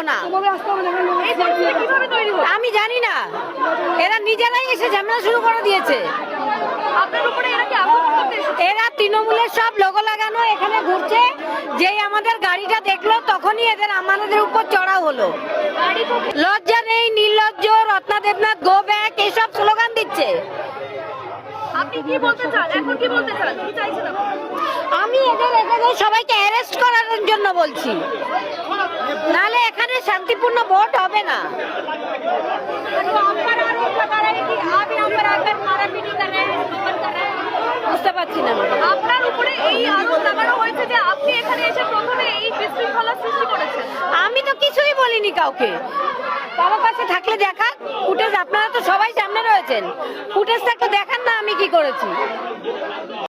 না। আমি জানি না, এরা নিজেরাই এসে ঝামেলা শুরু করে দিয়েছে। এরা তৃণমূলের সব লোগো লাগানো এখানে ঘুরছে, যেই আমাদের গাড়িটা দেখলো তখনই এদের আমাদের উপর চড়া হলো। লজ্জা নেই, নির্লজ্জ, রত্না দেবনাথ গো ব্যাক এইসব স্লোগান দিচ্ছে। আপনি কি বলতে চান? এখন কি বলতে চান? কি চাইছেন আপনি? আমি এদের সবাইকে অ্যারেস্ট করার জন্য বলছি, নাহলে এখানে শান্তিপূর্ণ ভোট হবে না। বুঝতে পারছি না আপনার উপরে এই আরোপ লাগানো হয়েছে যে আপনি এখানে এসে প্রথমে এই বিশৃঙ্খলা সৃষ্টি করেছেন। আমি তো কিছুই বলিনি কাউকে। কারো কাছে থাকলে দেখা ফুটেজ, আপনারা তো সবাই সামনে রয়েছেন, ফুটেজটা একটু দেখান না আমি কি করেছি।